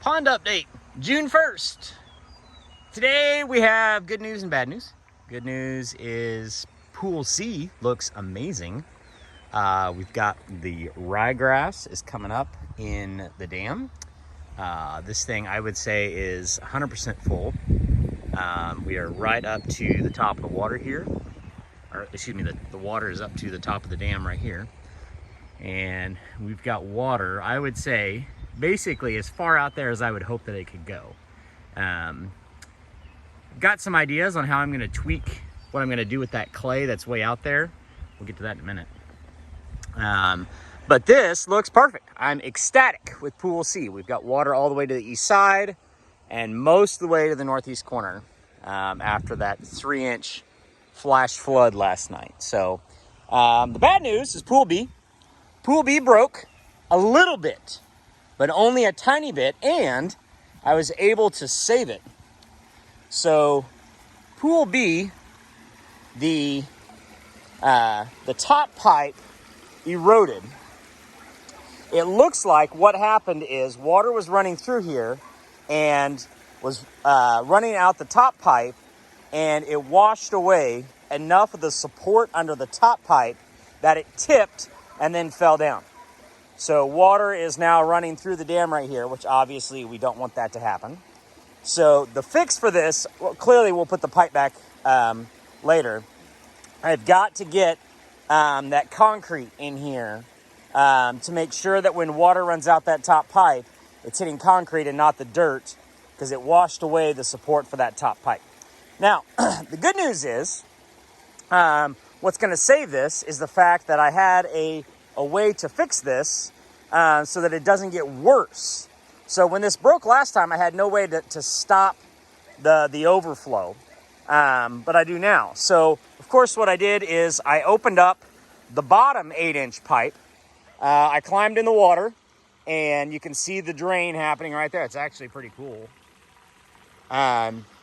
Pond update, June 1st. Today we have good news and bad news. Good news is Pool C looks amazing. We've got the ryegrass is coming up in the dam. This thing I would say is 100% full. We are right up to the top of the water here. Or excuse me, the water is up to the top of the dam right here. And we've got water, I would say, basically as far out there as I would hope that it could go. Got some ideas on how I'm gonna tweak what I'm gonna do with that clay that's way out there. We'll get to that in a minute. But this looks perfect. I'm ecstatic with Pool C. We've got water all the way to the east side and most of the way to the northeast corner after that 3-inch flash flood last night. So the bad news is Pool B. Pool B broke a little bit, but only a tiny bit, and I was able to save it. So Pool B, the top pipe eroded. It looks like what happened is water was running through here and was running out the top pipe, and it washed away enough of the support under the top pipe that it tipped and then fell down. So water is now running through the dam right here, which obviously we don't want that to happen. So the fix for this, well, clearly we'll put the pipe back later. I've got to get that concrete in here to make sure that when water runs out that top pipe, it's hitting concrete and not the dirt, because it washed away the support for that top pipe. Now, the good news is, what's going to save this is the fact that I had a way to fix this so that it doesn't get worse. So when this broke last time, I had no way to stop the overflow, but I do now. So, of course, what I did is I opened up the bottom 8-inch pipe. I climbed in the water, and you can see the drain happening right there. It's actually pretty cool.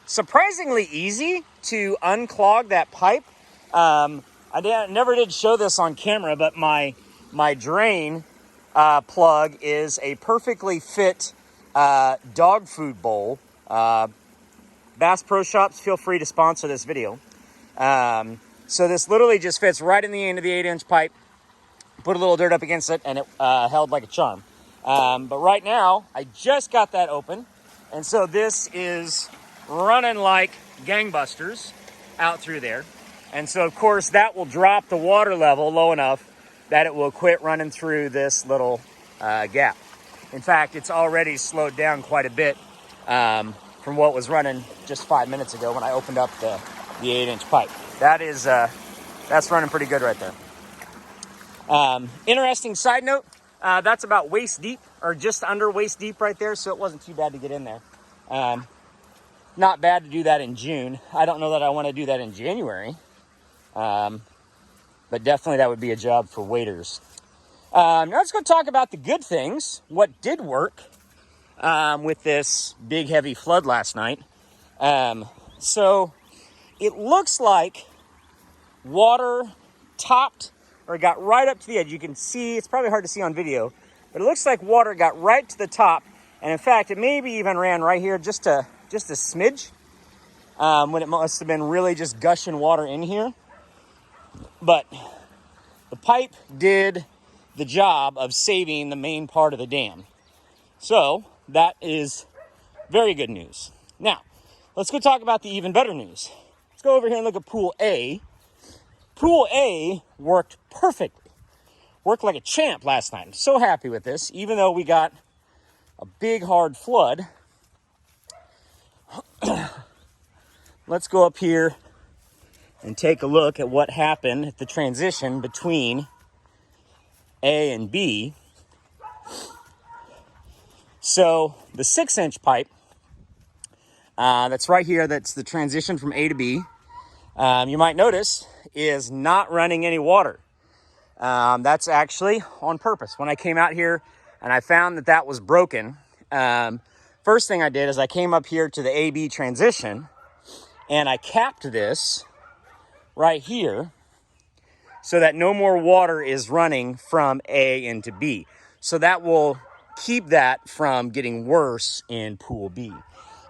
Surprisingly easy to unclog that pipe. I never did show this on camera, but my drain plug is a perfectly fit dog food bowl. Bass Pro Shops, feel free to sponsor this video. So this literally just fits right in the end of the 8-inch pipe. Put a little dirt up against it, and it held like a charm. But right now, I just got that open, and so this is running like gangbusters out through there. And so, of course, that will drop the water level low enough that it will quit running through this little gap. In fact, it's already slowed down quite a bit from what was running just 5 minutes ago when I opened up the 8-inch pipe. That's running pretty good right there. Interesting side note, that's about waist deep, or just under waist deep right there, so it wasn't too bad to get in there. Not bad to do that in June. I don't know that I want to do that in January. But definitely that would be a job for waiters. Now let's go talk about the good things. What did work with this big heavy flood last night. So it looks like water topped, or got right up to the edge. You can see, it's probably hard to see on video, but it looks like water got right to the top. And in fact, it maybe even ran right here just a smidge when it must have been really just gushing water in here. But the pipe did the job of saving the main part of the dam. So that is very good news. Now, let's go talk about the even better news. Let's go over here and look at Pool A. Pool A worked perfectly. Worked like a champ last night. I'm so happy with this, even though we got a big, hard flood. Let's go up here and take a look at what happened at the transition between A and B. So the 6-inch pipe, that's right here, that's the transition from A to B, you might notice is not running any water. That's actually on purpose. When I came out here and I found that was broken, first thing I did is I came up here to the AB transition and I capped this right here so that no more water is running from A into B. So that will keep that from getting worse in Pool B.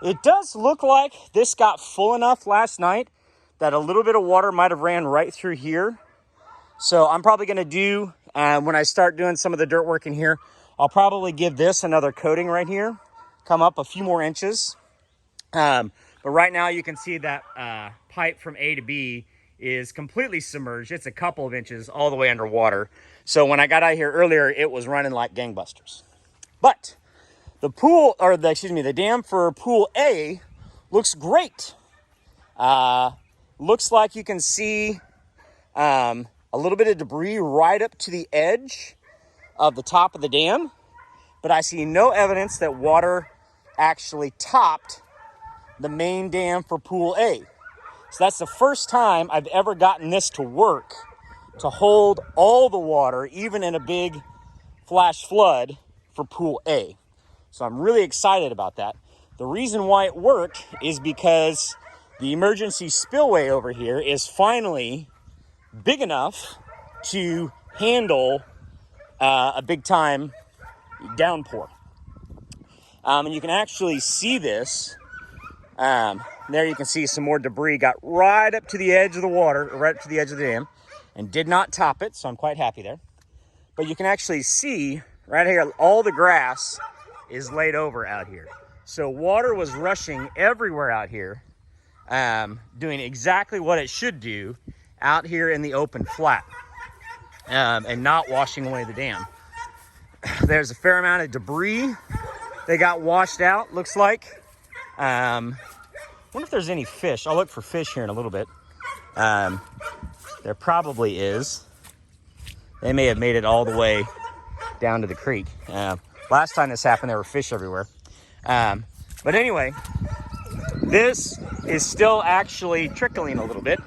It does look like this got full enough last night that a little bit of water might have ran right through here. So I'm probably going to do, when I start doing some of the dirt work in here, I'll probably give this another coating right here, come up a few more inches. But right now you can see that pipe from A to B is completely submerged. It's a couple of inches all the way underwater. So when I got out here earlier, it was running like gangbusters. But the pool, or the dam for Pool A looks great. Looks like you can see a little bit of debris right up to the edge of the top of the dam, but I see no evidence that water actually topped the main dam for Pool A. So that's the first time I've ever gotten this to work, to hold all the water, even in a big flash flood for Pool A. So I'm really excited about that. The reason why it worked is because the emergency spillway over here is finally big enough to handle a big time downpour. And you can actually see this. There you can see some more debris got right up to the edge of the water, right up to the edge of the dam, and did not top it, so I'm quite happy there. But you can actually see right here, all the grass is laid over out here. So water was rushing everywhere out here, doing exactly what it should do out here in the open flat, and not washing away the dam. There's a fair amount of debris that got washed out, looks like. Wonder if there's any fish. I'll look for fish here in a little bit. There probably is. They may have made it all the way down to the creek. Last time this happened, there were fish everywhere. But anyway, this is still actually trickling a little bit,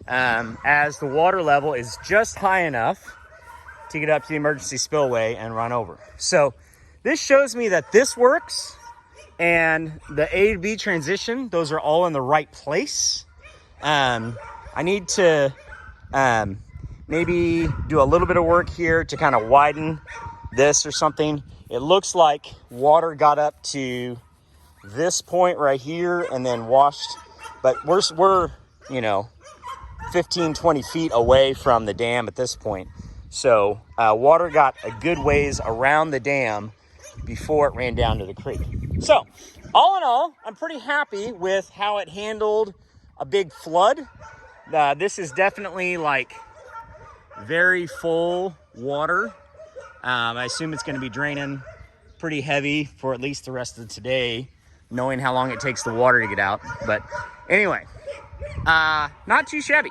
as the water level is just high enough to get up to the emergency spillway and run over. So this shows me that this works, and the A to B transition, those are all in the right place. I need to maybe do a little bit of work here to kind of widen this or something. It looks like water got up to this point right here and then washed, but we're 15, 20 feet away from the dam at this point. So water got a good ways around the dam before it ran down to the creek. So all in all, I'm pretty happy with how it handled a big flood. This is definitely like very full water. I assume it's going to be draining pretty heavy for at least the rest of today, knowing how long it takes the water to get out. But anyway, not too shabby.